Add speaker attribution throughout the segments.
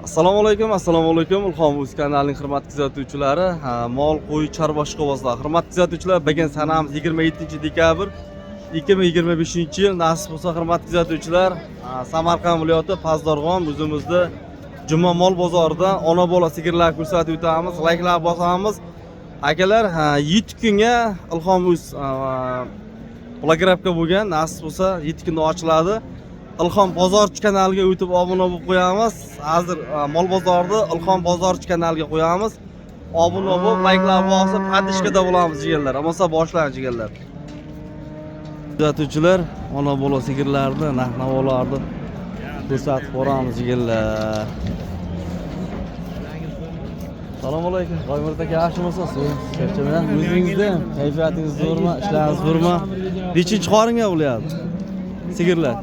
Speaker 1: Assalomu alaykum, Ilhom Uz kanalining hurmatli kuzatuvchilari, mol qo'y chorva ishqibozlar. Hurmatli kuzatuvchilar, bugun sanamiz 27-dekabr 2025-yil. Nasib bo'lsa, hurmatli kuzatuvchilar, Samarqand viloyati Pazdorg'on o'zimizda Juma mol bozoridan ona bola sigirlar ko'rsatib o'tamiz. Layklar bosamiz. Akalar, 7 kunga Ilhom Uz blograpka bo'lgan. Nasib bo'lsa, 7 kunda ochiladi. Ilhom Bozorchi kanaliga o'tib obuna bo'lib qo'yamiz. Hozir mol bozorida Ilhom Bozorchi kanaliga qo'yamiz. Obuna bo'lib, layklar bosib, padishkada bo'lamiz jigarlar. Amasa boshlang jigarlar. Kuzatuvchilar, ona bola sigirlarni, narx-navolarni ko'rsatib boramiz jigarlar. Assalomu alaykum. Qo'ymirda yaxshimisiz? Charchamayman. O'zingizda kayfiyatingiz zo'rmi? Ishlaringiz zo'rmi? Nechinchi qoringa bo'lyapti? Sigirlar.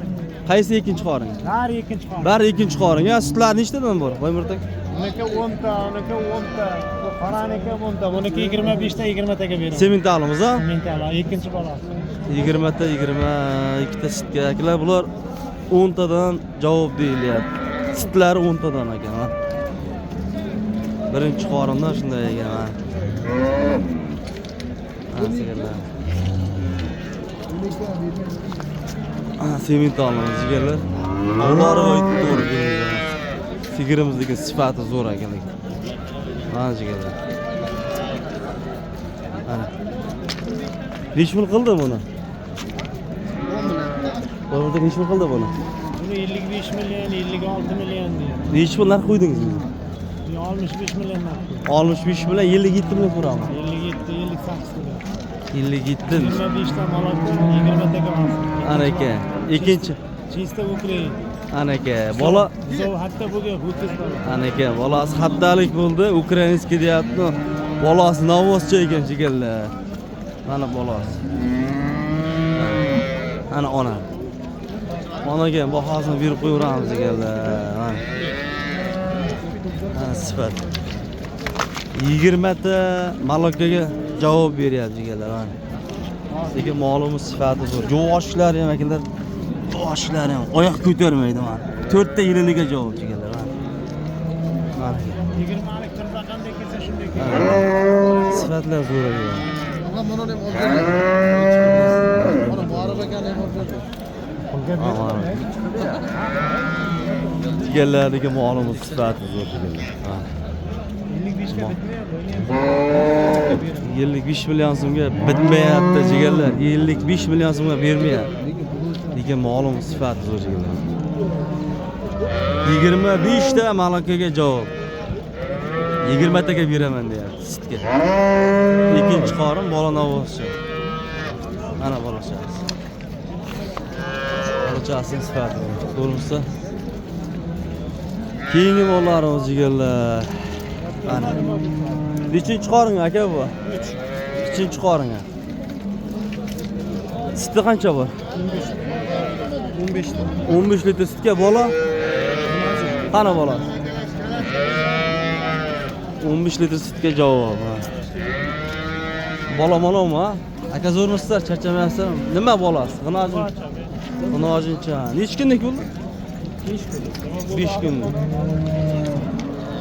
Speaker 1: Qaysi ikkinchi qorin?
Speaker 2: Bari ikkinchi qorin.
Speaker 1: Bari ikkinchi qorin. Ya sutlar nechtadan bor? Qo'ymirda.
Speaker 2: Uniki 10 ta, uniki 10 ta. Bu qoraniki 10 ta. Buniki 25 ta, 20 taga beraman.
Speaker 1: Sementalimiz, ha?
Speaker 2: Semental, ikkinchi bolasi.
Speaker 1: 20 ta, 22 ta sutga. Akalar, bular 10 tadan javob deyilyapti. Sutlari 10 tadan ekan, ha. Birinchi qorindan shunday ekan, ha. Sigirlar. Sementalimiz jigarlar. Ularga aytib to'g'ri kelgan. Sigirimizdagi sifati zo'r ekan. Mana jigarlar. Ana. Necha pul qildi buni? 10 million. O'rtada necha pul qildi buni?
Speaker 2: Buni 55 million, 56 million deydi.
Speaker 1: Necha pul narx qo'ydingiz buni?
Speaker 2: 65 million narx.
Speaker 1: 65 million 57 million so'ramiz.
Speaker 2: 57, 58 million.
Speaker 1: 57.
Speaker 2: 25 ta molotda 20 taga olsin.
Speaker 1: Ana aka. Ikkinchi.
Speaker 2: Chista Ukraina.
Speaker 1: Ana aka. Bola
Speaker 2: Bizov hatta bo'lgan 30 bola.
Speaker 1: Ana aka, bolasi haftalik bo'ldi. Ukrainskiy deyapti. Bolasi novoschi ekan jigarlar. Mana bolasi. Ana ona. Onaga bahosini berib qo'yamiz jigarlar. Mana. Mana sifat. 20 ta malakaga javob beryapti jigarlar. Mana. Lekin molimiz sifati zo'r. Javoshlar ham akalar. Javoshlar ham oyoq ko'tarmaydi mana. 4 ta yiliga javob jigarlar. Mana.
Speaker 2: 20 alik turda qanday kelsa shunday keladi.
Speaker 1: Sifatlar zo'r ekan.
Speaker 2: Buni ham olgan. Mana borib ekan ham olgan.
Speaker 1: Jigarlardagi molimiz sifati zo'r jigarlar.
Speaker 2: 55 ga bitmayapti.
Speaker 1: 55 million so'mga bitmayapti jigarlar. 55 million so'mga bermayapti. Lekin molimiz sifati zo'r jigarlar. 25 ta malakaga javob. 20 taga beraman deyapti sutga. Ikkinchi qorin bola novoschi. Ana bolachasi. Bolachasining sifati ko'rinsa. Keyingi mollarimiz jigarlar. Ana. Nechinchi qorin aka bu? 3. 3-chi qoringa. Suti qancha bor? 15 ta. 15 litr sutga bola? Qani bola? 15 litr sutga javob. Bola malom, ha? Aka zo'rmisizlar, charchamayapsizlar? Nima bolasi? G'inojincha. Necha kunlik bo'ldi? 5 kunlik.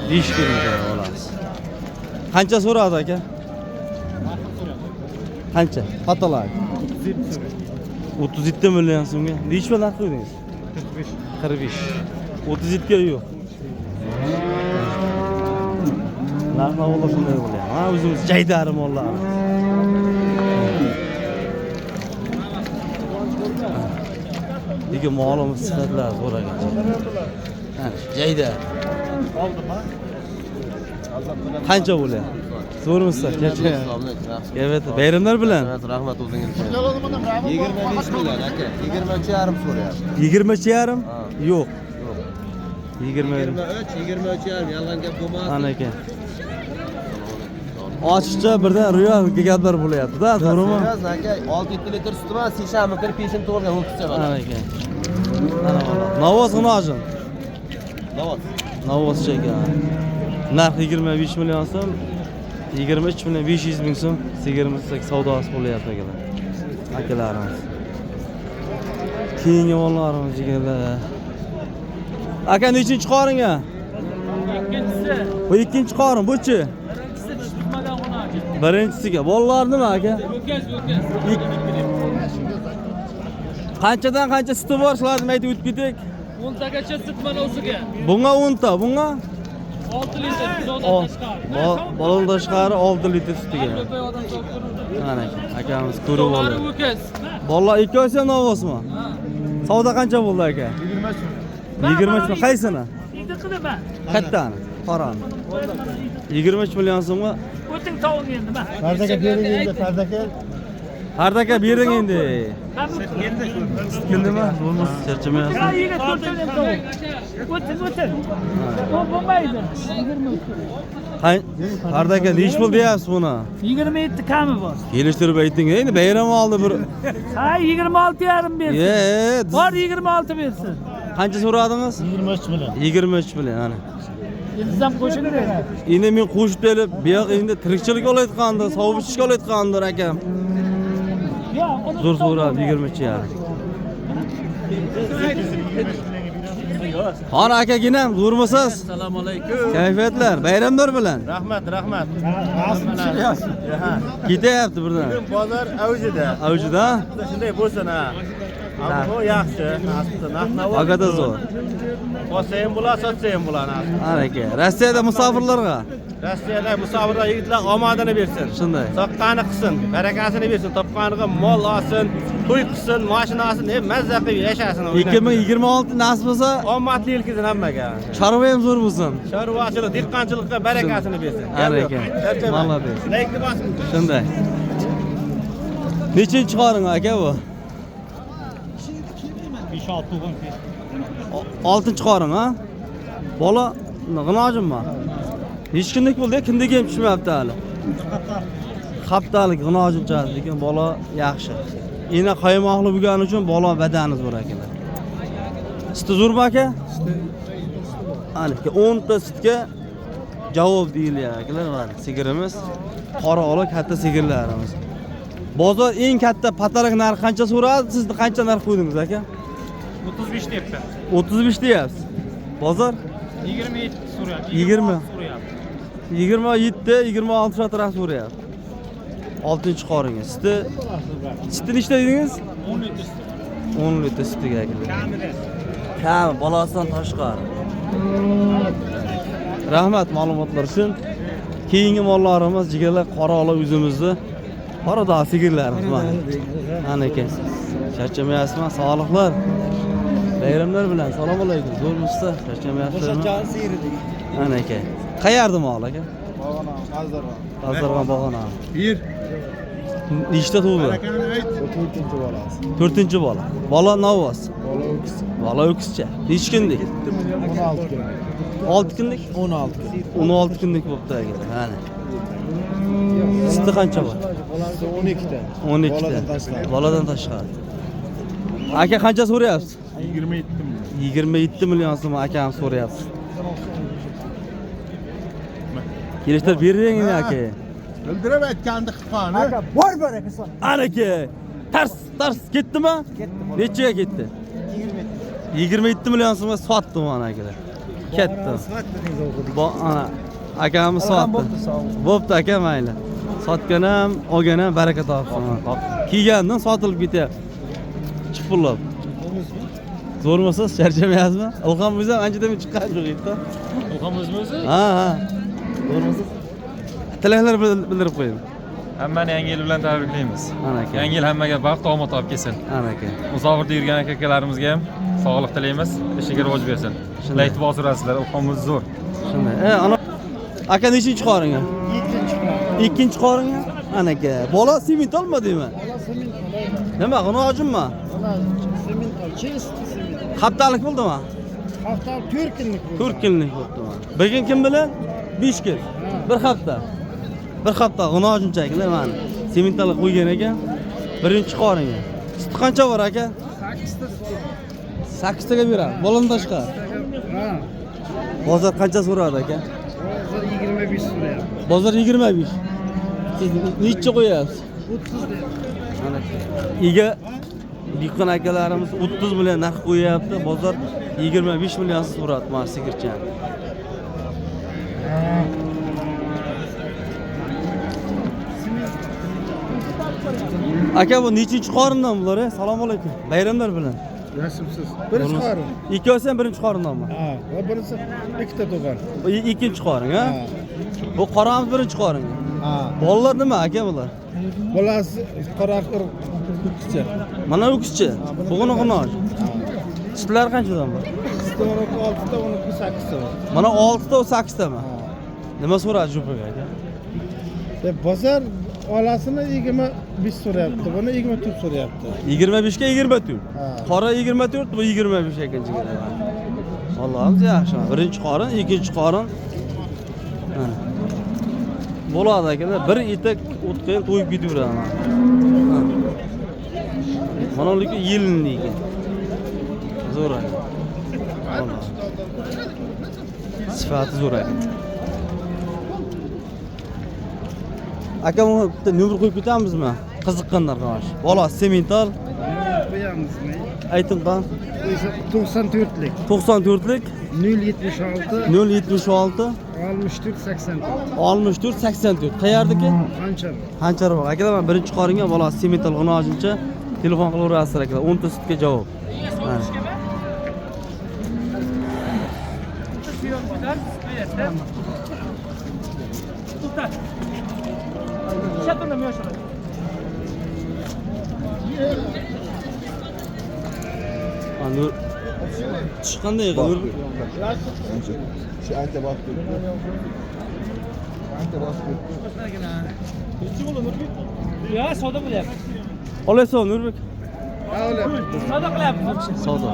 Speaker 1: 5 kunlik bolasi. Qancha so'radi aka? Qancha? Patalar. 37 million so'mga. Necha narx qo'ydingiz? 45. 37 ga yo'q. Narx-navolar shunday bo'lyapti. Ha, o'zimiz jaydari mollar. Lekin molimiz sifatlar zo'r ekan. Ha, jayda.
Speaker 2: Oldimi?
Speaker 1: Qancha bo'lyapti? Zo'rmisizlar? Evet, bayramlar bilan.
Speaker 3: Rahmat o'zingizga. 25 million aka, 23,5 so'rayapti.
Speaker 1: 20,5? Yo'q. 20.
Speaker 3: 23,5 yolg'on gap bo'lmas.
Speaker 1: Ana aka. Ochiqcha birdan real gaplar bo'lyapti-da, to'g'rimi?
Speaker 3: Aka, 6-7 litr suti bor, seshanba kuni peshin to'g'rilgan o'tkazsa mana.
Speaker 1: Ana aka. Ana bola. Navoz g'inojin. Navoz ekan. Narx 25 million so'm. 23 million 500 ming so'm sigirimizdagi savdosi bo'lyapti akalar. Akalarimiz. Keyingi mollarimiz jigarlar. Aka nechinchi qoringa?
Speaker 4: ikkinchisi.
Speaker 1: Bu ikkinchi qorin, buchi?
Speaker 4: Birincisi tish bitmagan qo'nachi.
Speaker 1: Birinchisiga. Bolalar nima aka?
Speaker 4: O'kaz.
Speaker 1: Qanchadan qancha suti bor, shularni aytib o'tib ketek.
Speaker 4: 10 tagacha sut mana o'ziga.
Speaker 1: Bunga 10 ta, bunga
Speaker 4: 6 litr zodan tashqari.
Speaker 1: Balon tashqari 6 litr sutiga.
Speaker 4: Ko'pay odam so'ktirdi.
Speaker 1: Mana akamiz ko'rib oldi.
Speaker 4: O'kaz.
Speaker 1: Bolalar ikkovsi ham novvosmi? Savdo qancha bo'ldi aka? 23 mi? Qaysini?
Speaker 4: Endi qilaman.
Speaker 1: Kattani, qorani. 23 million so'mga.
Speaker 4: O'ting tovug endi ma.
Speaker 2: Pardaka bering endi, pardaka.
Speaker 1: Hardaka bering endi.
Speaker 4: Endi.
Speaker 1: Kildimi? Bo'lmasa charchamayapsiz.
Speaker 4: Ya yine to'rttadan tovug. O'tin. O bo'lmaydi. 23.
Speaker 1: Hardaka nechi pul deyapsiz buni?
Speaker 4: 27 kami bor.
Speaker 1: Kelishtirib ayting. Endi bayram oldi bir.
Speaker 4: Ha 26,5 bersin. Bor 26 bersin.
Speaker 1: Qancha so'radingiz?
Speaker 2: 23 million.
Speaker 1: 23 million ana.
Speaker 4: Ilzam qo'shilib beradi.
Speaker 1: Endi men qo'shib berib, bu yoq endi tirikchilik olayotgandi, sovib ichishga olayotgandir akam.
Speaker 4: Yo'q, uni
Speaker 1: Zo'r so'rab 23 yarim. Qani aka ginam, zo'rmisiz?
Speaker 3: Assalomu alaykum.
Speaker 1: Kayfiyatlar, bayramlar bilan.
Speaker 3: Rahmat.
Speaker 1: Ketyapti birdan.
Speaker 3: Bozor avjida.
Speaker 1: Avjida?
Speaker 3: Shunday bo'lsin ha. Ammo yaxshi. Narx-navo.
Speaker 1: Agada zo'r.
Speaker 3: Olsa ham bo'lar, sotsa ham bo'lar.
Speaker 1: Ana aka, Rossiyada musofirlarga
Speaker 3: Rossiyada musofirlar yigitlar omadini bersin.
Speaker 1: shunday.
Speaker 3: Soqqani qilsin, barakasini bersin, topqaniga mol olsin, to'y qilsin, mashina olsin, mazza qilib yashasin.
Speaker 1: 2026 nasib bo'lsa,
Speaker 3: omadli yilkisin hammaga.
Speaker 1: chorva ham zo'r bo'lsin.
Speaker 3: Chorvachilik, dehqonchilikqa barakasini bersin.
Speaker 1: Ana aka, malades.
Speaker 3: Laykni bosing.
Speaker 1: Shunday. Nechinchi qoring aka bu?
Speaker 2: 5-6 tug'im.
Speaker 1: 6-chi qoring ha? Bola g'inojimmi? Hech kunlik bo'ldi, kindik ham tushmayapti hali. Haftalik g'inojimchasi, lekin bola yaxshi. Ena qaymoqli bo'lgani uchun bola badani zo'r akalar. Suti zo'rmi aka? Ana 10 ta sutga javob deyilyapti akalar, mana sigirimiz. Qora ola katta sigirlarimiz. Bozor eng katta patarak narxi qancha so'radi? Siz qancha narx qo'ydingiz aka?
Speaker 2: 35 deyapti.
Speaker 1: 35 deyapsiz. Bozor
Speaker 2: 27 so'rayapti.
Speaker 1: 20. 27, 26 atrofida so'rayapti. 6-chi qoringiz. Suti nechta dedingiz?
Speaker 2: 10 litr.
Speaker 1: 10 litr sutiga akalar.
Speaker 2: Kamida.
Speaker 1: Kam, bolasidan tashqari. Rahmat ma'lumotlar uchun. Keyingi mollarimiz jigarlar qora ola o'zimizni. Qora da sigirlarimiz mana. Ana aka. Charchamayapsizmi? Sog'liqlar. Bayramlar bilan. Assalomu alaykum. Zo'rmisiz? Charchamayapsizmi? Ana aka. Qayerda mol aka? Qazdarg'on Bog'ona.
Speaker 2: Bir.
Speaker 1: Nechta tug'di?
Speaker 2: Barakani ayt. 4-chi bolasi.
Speaker 1: 4-chi bola. Bola novvos.
Speaker 2: Bola o'kis.
Speaker 1: Bola o'kischa. Necha kunlik?
Speaker 2: 16 kun.
Speaker 1: 6 kunlik?
Speaker 2: 16 kun.
Speaker 1: 16 kunlik bo'pti aka. Mana. Suti qancha bor?
Speaker 2: Bolasi 12 ta.
Speaker 1: 12
Speaker 2: Boladan
Speaker 1: ta.
Speaker 2: tashqari.
Speaker 1: Boladan tashqari. Aka qancha so'rayapsiz?
Speaker 2: 27 million.
Speaker 1: 27 million so'm akam so'rayapsiz. Kelishtirib bering aka.
Speaker 2: Bildirib aytgandi qilqani. Aka, bor barakasi.
Speaker 1: Ana aka. Tars ketdimi?
Speaker 2: Ketdi.
Speaker 1: Nechaga ketdi? 27 million so'mga sotdim ana akalar. Ketdi. Ana akamiz sotdi. Bo'pti aka mayli. Sotgan ham, olgan ham baraka topsin. Kiygandan sotilib ketyapti. Chipullab. Zo'rmisiz? Charchamayapsizmi? Ilhom o'zi ham anchadan chiqqan yo'q edi.
Speaker 2: Ilhom o'zi?
Speaker 1: Ha. Zo'rmisiz? Tilaklar bildirib qo'ying.
Speaker 5: Hammani yangi yil bilan tabriklaymiz.
Speaker 1: Ana aka.
Speaker 5: Yangi yil hammaga baxt omad olib kelsin.
Speaker 1: Ana aka.
Speaker 5: Musofirda yurgan akalarimizga ham sog'lik tilaymiz, ishiga rivoj bersin. Layt bosirasizlar, o'qimiz zo'r.
Speaker 1: Shunday. Ana aka nechinchi qoringa? 2-chi qoringa? Ana aka. Bola sement olmadingmi? Nima, g'inojimmi? Haftalik bo'ldimi?
Speaker 2: Haftalik 4 kunlik.
Speaker 1: 4 kunlik bo'ptimi? Bugun kim bilan? 5 kun. Bir hafta. Bir hafta g'inojimchakilar mana. Sementalik qo'ygan ekan. Birinchi qoringa. Sut qancha bor aka? 8 taga beradi. Bolam tashqari.
Speaker 2: Ha.
Speaker 1: Bozor qancha so'radi aka?
Speaker 2: Bozor 25 so'rayapti.
Speaker 1: Bozor 25. Siz necha qo'yapsiz?
Speaker 2: 30 deyapti.
Speaker 1: Mana ega Biqin akalarimiz 30 million narx qo'yapti. Bozor 25 million so'radi mana sigirchani. Aka bu nechinchi qorindan bular? Assalomu alaykum. Bayramlar bilan.
Speaker 2: Nasibsiz. Birinchi qorin.
Speaker 1: Ikkovsi ham birinchi qorindanmi?
Speaker 2: Ha, va birisi ikkita tug'an.
Speaker 1: Bu ikkinchi qorin, ha? Bu qoramiz birinchi qorin.
Speaker 2: Ha.
Speaker 1: Bolalar nima aka bular?
Speaker 2: Bolasi qoraqir kichik.
Speaker 1: Mana u kichik. Bug'uni qinoq. Chitlari qanchadan bor?
Speaker 2: Storo 6 ta, 8 ta.
Speaker 1: Mana 6 ta, 8 tami? Nima so'radi jupaga aka?
Speaker 2: Bozor olasini 25 so'rayapti, buni 24 so'rayapti.
Speaker 1: 25 ga 24.
Speaker 2: Ha.
Speaker 1: Qora 24, bu 25 ekanchiga. Allohimiz yaxshi. Birinchi qorin, ikkinchi qorin. Bo'ladi akalar, bir etak o'tqayin to'yib ketaveradi. Mana ularga yilniki. Zo'r aka. Alloh. Sifati zo'r aka. Aka buni bitta nomer qo'yib ketamizmi? Qiziqqanlar qarash. Bola semental.
Speaker 2: Qo'yamizmi?
Speaker 1: Ayting qan?
Speaker 2: 94lik.
Speaker 1: 94lik
Speaker 2: 076
Speaker 1: 076
Speaker 2: 64 84.
Speaker 1: 64 84. Qayerdiki?
Speaker 2: Qancha?
Speaker 1: Hanchar bor. Akalar men birinchi qoringa bola semental g'unojincha telefon qilaverasizlar akalar. 10 ta sutga javob. Nur chiqqanda Nur
Speaker 6: Şu ancha bosib turibdi. Ancha bosib turibdi.
Speaker 4: Ya savdo bo'lyapti.
Speaker 1: olaysan Nurbek.
Speaker 4: Savdo qilyapmiz.
Speaker 1: Savdo.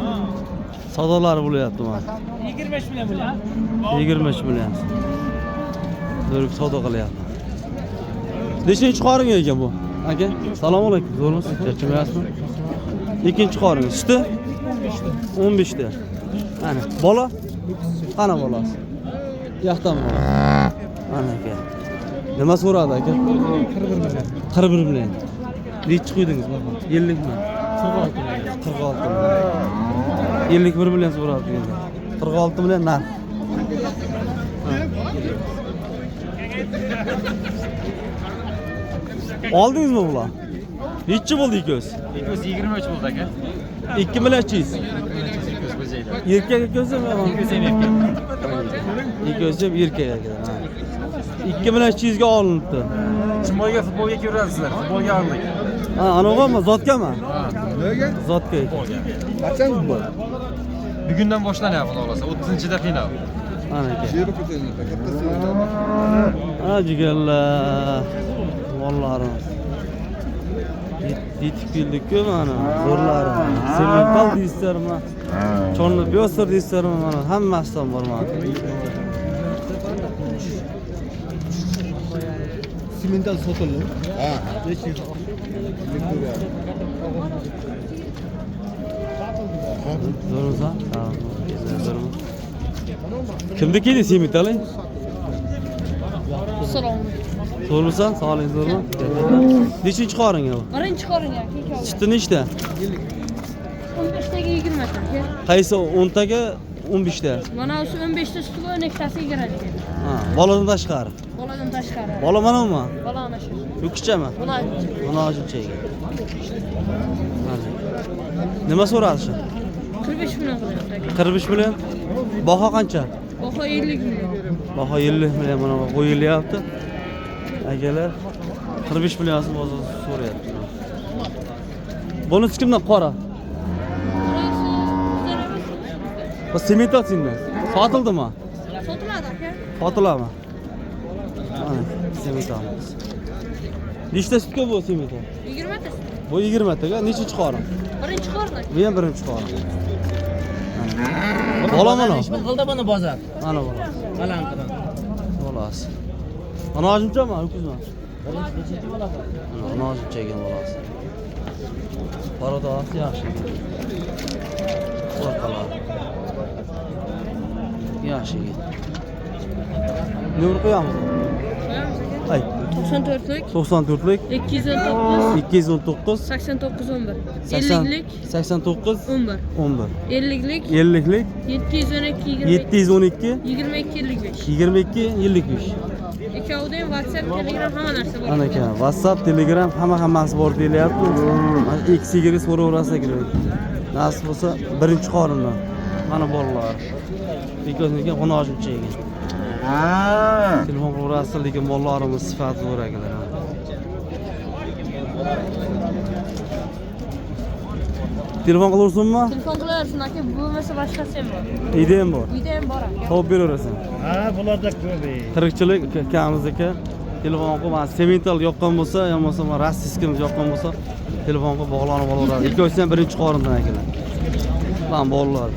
Speaker 1: Savdolari bo'lyapti mana.
Speaker 4: 25 million bo'lyapti.
Speaker 1: 25 million. Nurbek savdo qilyapti. Nechinchi qoring ekan bu? Aka, assalomu alaykum. Zo'rmisiz? Charchamayapsizmi? Ikkinchi qoring. Suti 15 ta. Ana, bola? Qana bolasi? Yoqdan bola. Ana aka. Nima so'radi aka? 41 million. Nechi qo'ydingiz baba? 50 mi? 46 million. 51 million so'radi endi. 46 million narx. Oldingizmi bular? Nechi bo'ldi ikkosi?
Speaker 5: Ikkosi 23 bo'ldi aka.
Speaker 1: 2 million chiz. Erkak ikosimi? Ikkosi ham erkak ekan. 2 million chizga olinibdi.
Speaker 5: Chimboyga futbolga kiraverasizlar. Futbolga oldik.
Speaker 1: Ha, anavami? Zotkami?
Speaker 6: Nega?
Speaker 1: Zotka.
Speaker 6: Qachon bu?
Speaker 5: Bugundan boshlanyapti, xudo xolasa. 30-da final.
Speaker 1: Ana aka.
Speaker 6: Sheri ko'tarildi. Kattasi.
Speaker 1: Ha, jigarlar. Mollarimiz. Yetib keldik-ku mana. Zo'rlari. Semental deysizlarmi? Chorni biyosir deysizlarmi? Mana hammasidan bor mana.
Speaker 2: Simental sotildi.
Speaker 6: Ha.
Speaker 1: Zo'rmisan? Ha. Zo'rmi? Kimniki edi sementali?
Speaker 7: Salom.
Speaker 1: Zo'rmisan? Sog'lik zo'rmi? Nechinchi qoring bu?
Speaker 7: Birinchi qoring aka.
Speaker 1: Suti nechta?
Speaker 7: 15 taga 20 ta.
Speaker 1: Qaysi 10 taga 15 ta?
Speaker 7: Mana shu 15 ta suti bor, nechtasiga kiradi.
Speaker 1: Ha, boladan tashqari.
Speaker 7: Boladan tashqari.
Speaker 1: Bola manami?
Speaker 7: Bola ana shu.
Speaker 1: Yo'qchami?
Speaker 7: Buni
Speaker 1: Mana shuncha ekan. Nima so'radi shu?
Speaker 7: 45 million qilyapti.
Speaker 1: 45 million. Baho qancha?
Speaker 7: Baho 50 million.
Speaker 1: Baho 50 million mana qo'yilyapti. Akalar 45 million bozor so'rayapti. Buni kimdan qora? Bu sementatsindan. Sotildimi?
Speaker 7: Sotiladi aka.
Speaker 1: Sotiladimi? Mana sementamiz. Nechta sutga bu semental?
Speaker 7: 20 ta.
Speaker 1: Bu 20 taga nechinchi qorin?
Speaker 7: Birinchi qorin.
Speaker 1: Bu ham birinchi qorin. Bola mana.
Speaker 8: Qildi buni bozor.
Speaker 1: Mana bola.
Speaker 8: Balandqidan.
Speaker 1: Bolasi. Ana hozimchami, ho'kizmi? Ana hozimcha ekan bolasi. Barodasi yaxshi. Qo'rqalar. Yaxshi ekan. Nomer qo'yamiz. Ay,
Speaker 7: 94lik
Speaker 1: 94lik
Speaker 7: 219
Speaker 1: 219
Speaker 7: 89 11.
Speaker 1: 80
Speaker 7: 50lik
Speaker 1: 89
Speaker 7: 11.
Speaker 1: 11.
Speaker 7: 50lik
Speaker 1: 50lik
Speaker 7: 712
Speaker 1: 712
Speaker 7: 22 55.
Speaker 1: 22 55.
Speaker 7: Ikkovida ham WhatsApp, Telegram hamma narsa bor.
Speaker 1: Ana aka, WhatsApp, Telegram hammasi bor deyilyapti. Mana X-ga so'raverasa kerak. Nasib bo'lsa birinchi qorindan. Mana bolalar. Ikkosiniki xonojimcha ekan. Telefon qilaverasiz, lekin bolalarimiz sifati zo'r akalar. Telefon qilaversinmi?
Speaker 7: Telefon qilaversin aka, bo'lmasa boshqasi ham bor.
Speaker 1: Uyda ham bor.
Speaker 7: Uyda ham bor aka.
Speaker 1: Topib beraverasan.
Speaker 2: Ha, bularda ko'p.
Speaker 1: Tirikchilik akamizniki. Telefon qilib, mana semental yoqqan bo'lsa, yo bo'lmasa rossiyskimiz yoqqan bo'lsa, telefon qilib bog'lanib olaveradi. Ikkovsi ham birinchi qorindan akalar. Lan bolalar.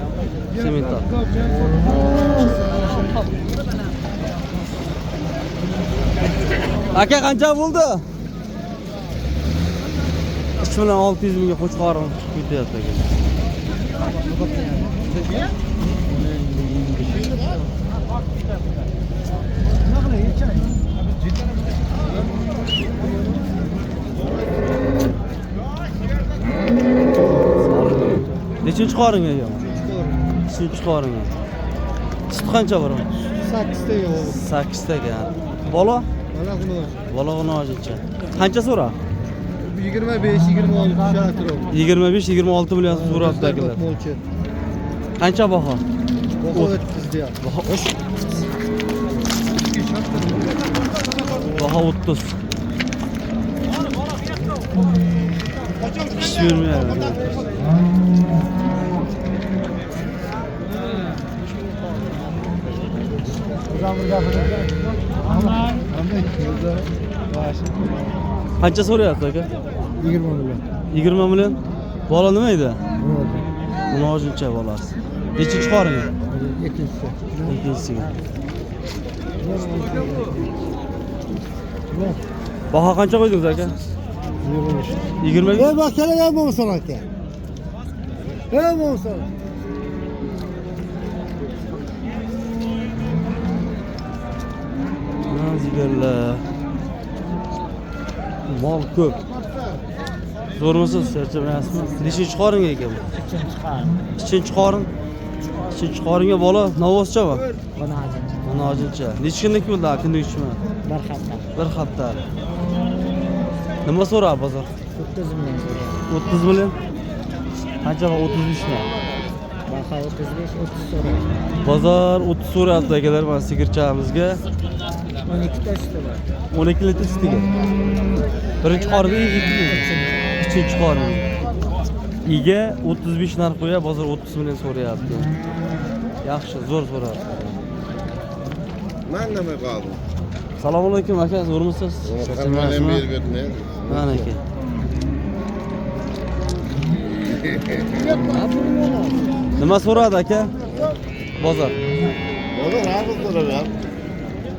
Speaker 1: Semental. Aka qancha bo'ldi? 3.600 mingga qo'chqorim chiqib ketyapti aka. Nechinchi qoring aka? 3-chi qoring. Sut qancha bor?
Speaker 6: 8 taga oldu.
Speaker 1: 8 taga. Bola?
Speaker 6: Mana buni.
Speaker 1: Bola hojatcha. Qancha so'ra?
Speaker 6: 25-26 şartı oldu.
Speaker 1: 25-26 million so'rabdi akalar. Qancha baho?
Speaker 6: Baho ötküzdü ya.
Speaker 1: Baho 30. Hiç vermiyor. Qancha so'rayapti aka?
Speaker 6: 20 milyon.
Speaker 1: 20 million. Bola nima edi? Munojincha bolasi. Nechinchi qoring?
Speaker 6: İkincisi.
Speaker 1: Ikkinchisiga. Baho qancha qo'ydingiz aka? 20.
Speaker 6: Ver bak hele gel baba sana ki. Gel baba sana.
Speaker 1: Nazigerlar. Mol ko'p. Zo'rmisiz, charchamayapsizmi? Nechinchi qoring ekan bu? Uchinchi qoring. Uchinchi qoringga bola novvoschami? Munojincha. Necha kundan keldi kunlik uchmi? Bir hafta. Nima so'rab bozor?
Speaker 2: 30 milyon so'rayapti.
Speaker 1: 30 million. Qancha va 35 mi?
Speaker 2: Baho 35, 30 so'rayapti.
Speaker 1: Bozor 30 so'rayapti akalar mana sigirchamizga.
Speaker 2: 12 ta suti bor.
Speaker 1: 12 litr sutiga. Birinchi qoringa ikkinchi qoringa. Iga 35 narx qo'ya, bozor 30 million so'rayapti. Yaxshi, zo'r so'rayapti.
Speaker 6: Ben de mi kaldım?
Speaker 1: Assalomu alaykum aka, zo'rmisiz?
Speaker 6: Kalmadan bir götüne.
Speaker 1: Mana aka. Nima so'radi aka? Bozor.
Speaker 6: Oğlum razı durur ya.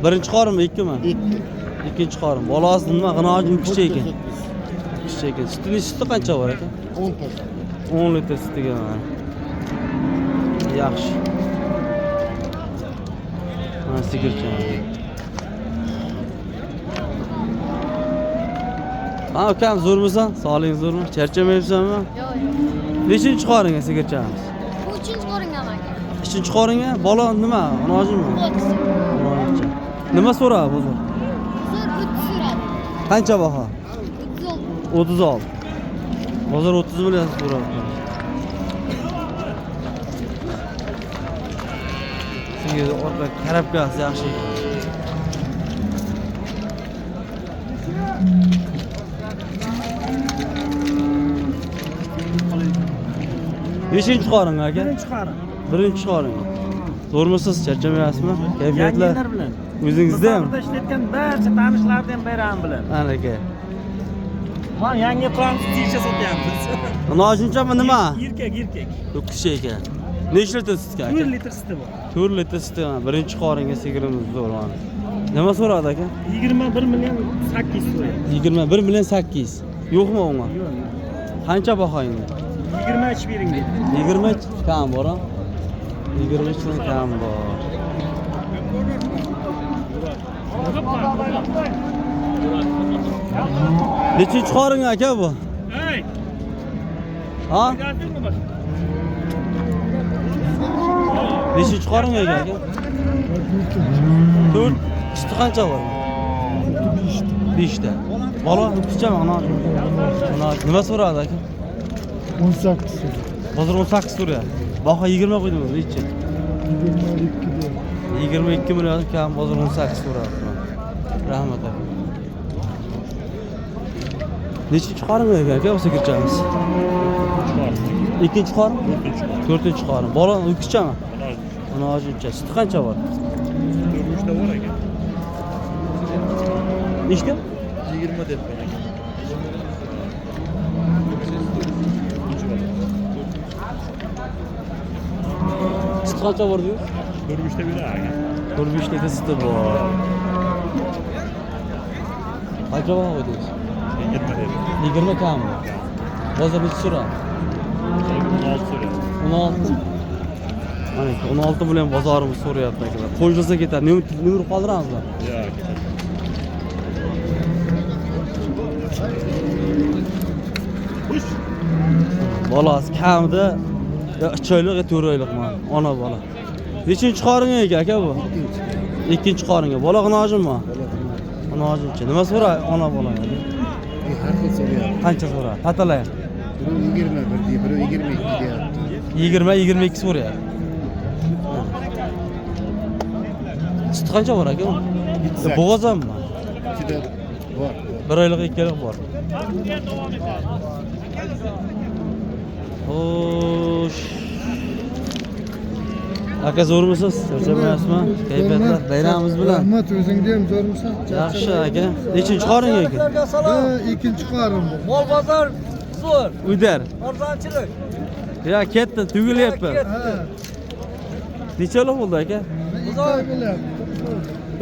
Speaker 1: Birinchi qorinmi, ikkimi? Ikkinchi qorin. Bolasi nima g'inojim kichik ekan. Kichik ekan. Suti qancha bor aka?
Speaker 6: 10 taşa.
Speaker 1: 10 litr sutiga. Yaxshi. Mana sigircha. Ha, ukam zo'rmisan? Sog'lig'ing zo'rmi? Charchamayapsanmi?
Speaker 7: Yo'q, yo'q.
Speaker 1: Nechinchi qoringa sigirchamiz?
Speaker 7: Bu 3-chi qoringa aka.
Speaker 1: 3-chi qoringa? Bola nima? Onojimi? Onojcha. Nima so'radi bozor?
Speaker 7: Zo'r 30 so'radi.
Speaker 1: Qancha baho?
Speaker 7: 30 oldi.
Speaker 1: 36. Bozor 30 million so'radi. Sizga orqa karabkasi yaxshi ekan. Beshinchi qoring aka?
Speaker 2: Birinchi qorin.
Speaker 1: Birinchi qoring. Zo'rmisiz, charchamayapsizmi? Kayfiyatlar
Speaker 2: Yangilar bilan.
Speaker 1: o'zingizda ham?
Speaker 2: Bozorda ishlayotgan barcha tanishlarni ham bayram bilan.
Speaker 1: Ana aka.
Speaker 2: Mana yangi quramiz tisha sotyapmiz.
Speaker 1: Nojinchami nima?
Speaker 2: Erkak.
Speaker 1: 9 aka. Necha litr sutga aka?
Speaker 2: 4 litr suti bor.
Speaker 1: 4 litr suti. Birinchi qoringa sigirimiz zo'r mana. Nima so'radi aka?
Speaker 2: 21 million 8 so'rayapti.
Speaker 1: 21 million 8. Yo'qmi unga?
Speaker 2: Yo'q.
Speaker 1: Qancha baho endi?
Speaker 2: 23 bering dedi.
Speaker 1: 23 kam bor ha? 23 dan kam bor. Nechinchi qoring aka bu?
Speaker 2: Hey!
Speaker 1: Ha? Nechinchi qoring aka? 4. Suti qancha bor? 5 ta. Bola o'qishchami ana? Nima so'radi aka?
Speaker 6: 18 so'm.
Speaker 1: Hozir 18 so'rayapti. Baho 20 qo'ydimi? Necha? 22 million kam, hozir 18 so'radi. Rahmat aka. Nechinchi qorim aka bo'lsa kirchamiz? Ikkinchi qorim? To'rtinchi qorim. Bola o'qishchami? Ana hozircha suti qancha bor?
Speaker 2: 3 ta bor ekan.
Speaker 1: Nechta?
Speaker 2: 20 deb qo'ygan.
Speaker 1: Suti qancha bor deysiz?
Speaker 2: 4 ta beradi ekan.
Speaker 1: 4-5 ta suti bor. Qancha baho qo'ydingiz?
Speaker 2: 20 deb.
Speaker 1: 20 kammi? Bozor necha so'radi?
Speaker 2: 16 so'radi.
Speaker 1: 16. Mana 16 bilan bozorimiz so'rayapti akalar. Qo'shilsa ketadi. Nomer qoldiramizmi?
Speaker 2: Yo'q.
Speaker 1: Bolasi kamida 3 oylik yo 4 oylikmi? Ona bola. Nechinchi qoringa aka bu? Ikkinchi qoringa. Bola g'inojimmi? G'inojimcha. Nima so'radi ona bola?
Speaker 6: Har xil so'rayapti.
Speaker 1: Qancha so'radi? Patalay.
Speaker 6: Biri 21 deydi, biri 22 deyapti.
Speaker 1: 20-22 so'rayapti. Sut qancha bor aka? Bo'g'ozammi?
Speaker 6: Ichida bor.
Speaker 1: 1 oylik 2 oylik bor. Xo'sh. Aka zo'rmisiz? Charchamayapsizmi? Kayfiyatlar bayramimiz bilan.
Speaker 6: Rahmat, o'zingga ham zo'rmisan?
Speaker 1: Yaxshi aka. Nechinchi qoring aka?
Speaker 6: Ikkinchi qorim.
Speaker 4: Mol bozor zo'r.
Speaker 1: Uydar.
Speaker 4: Arzonchilik.
Speaker 1: Ya ketdi, tugilyapti.
Speaker 6: Ha.
Speaker 1: Necha oylik bo'ldi aka?
Speaker 6: 2 oy bo'lyapti.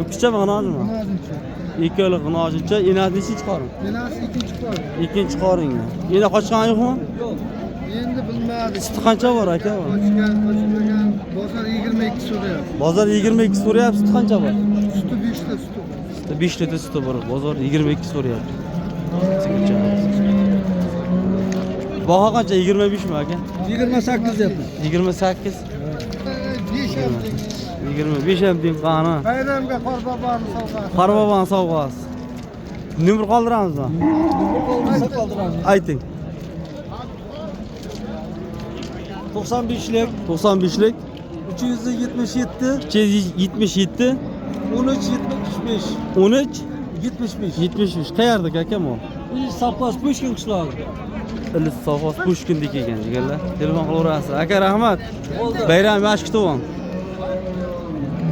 Speaker 1: O'qishchami, g'inojimi?
Speaker 6: Nozimcha.
Speaker 1: 2 oylik g'inojimcha, enasi nechinchi qoring?
Speaker 6: Menasi ikkinchi qorim.
Speaker 1: Ikkinchi qoringga. Endi qochgan yo'qmi?
Speaker 6: Endi bilmadik.
Speaker 1: Suti qancha bor aka?
Speaker 6: Qochmagan bozor 22 so'rayapti.
Speaker 1: Bozor 22 so'rayapti, suti qancha bor?
Speaker 6: Suti 5 ta suti bor.
Speaker 1: Suti 5 litr suti bor, bozor 22 so'rayapti. Baho qancha? 25 mi aka?
Speaker 6: 28 deyapti.
Speaker 1: 28.
Speaker 6: 5 ham.
Speaker 1: 25 ham deng qani.
Speaker 6: Bayramga qorboboni sovg'asi.
Speaker 1: Qorbobon sovg'asi. Nomer qoldiramizmi?
Speaker 6: Qoldiramiz.
Speaker 1: Ayting.
Speaker 4: 95lik,
Speaker 1: 95lik
Speaker 4: 377,
Speaker 1: 277
Speaker 4: 1375,
Speaker 1: 13
Speaker 4: 75.
Speaker 1: 75. Qayerda aka bu?
Speaker 4: Saplas Pushkin qishlog'i.
Speaker 1: Ilis sovg'as Pushkindek ekan jigarlar. Telefon qilaverasiz. Aka rahmat. Bayram yaxshi kutib oling.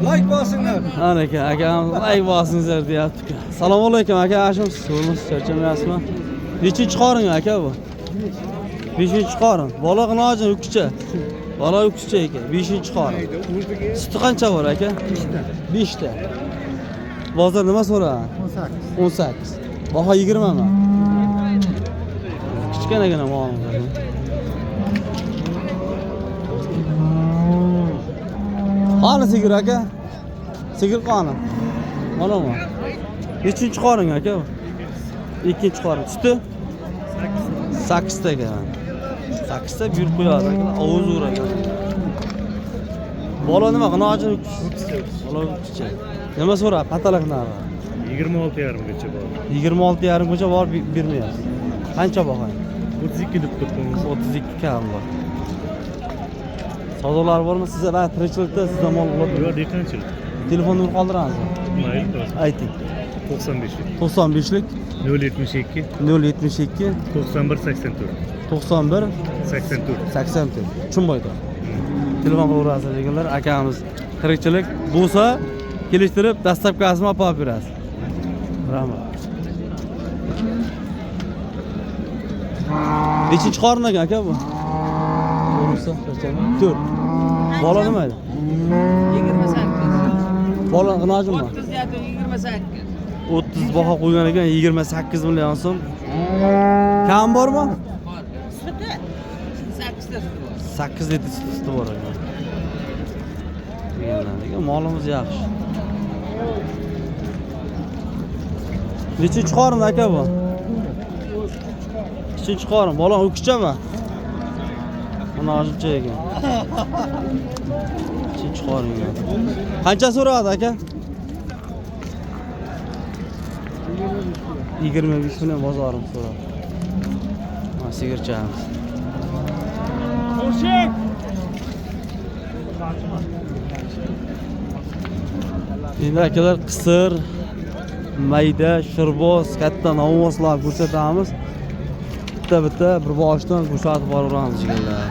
Speaker 4: Like bosinglar.
Speaker 1: Ana aka like bosinglar deyapti. Assalomu alaykum aka, yaxshimisiz? So'rimiz charchamayapsizmi? Nechinchi qoring aka bu? 5-chi qorin. Bola g'inojim o'qishcha. Bola o'qishcha ekan. 5-chi qorin. Suti qancha bor aka? 5 ta. Bozor nima so'radi? 18. Baho 20 mi? Kichkinagina molimiz. Qani sigir aka? Sigir qani? Manami? Nechinchi qoring aka? Ikkinchi qorin. Suti 8 ta ekan. 8 ta buyurib qo'yadi aka. Ovoz o'ragan. Bola nima g'inojim? Bola kichik. Nima so'radi? Patalak narxi.
Speaker 2: 26,5 gacha bor.
Speaker 1: 26,5 gacha bor bermayapsiz. Qancha baho?
Speaker 2: 32 deb turibmiz.
Speaker 1: 32 kam bor. Savdolar bormi? Sizlar tirikchilikda sizdan mol olib.
Speaker 2: Yo'q, dekanchilik.
Speaker 1: Telefon nomeri qoldiramizmi?
Speaker 2: Mayli.
Speaker 1: Ayting.
Speaker 2: 95.
Speaker 1: 95lik
Speaker 2: 072
Speaker 1: 072
Speaker 2: 91 84.
Speaker 1: 91
Speaker 2: 84.
Speaker 1: 84. Chunboyda. Telefon qilaverasiz deganlar, akamiz tirikchilik bo'lsa kelishtirib dastlabkasini olib berasiz. Rahmat. Nechinchi qorin ekan aka bu? To'g'risi, qanchami? 4. Bola nima edi?
Speaker 8: 28.
Speaker 1: Bola g'inojimmi?
Speaker 8: 28.
Speaker 1: 30 baho qo'ygan ekan, 28 million so'm. Kam bormi?
Speaker 8: Suti 8 ta suti bor.
Speaker 1: 8 litr suti bor ekan. Degan molimiz yaxshi. Nechinchi qorin aka bu? 3-chi qorin. Bola o'qishchami? Mana hozircha ekan. 3-chi qorin. Qancha so'radi aka? 25 million bozorim so'rab. Ha, sigirchamiz.
Speaker 4: Qo'shik.
Speaker 1: Endi akalar qisir, mayda, shirboz, katta novvoslar ko'rsatamiz. Bitta bir boshdan ko'rsatib boraveramiz jigarlar.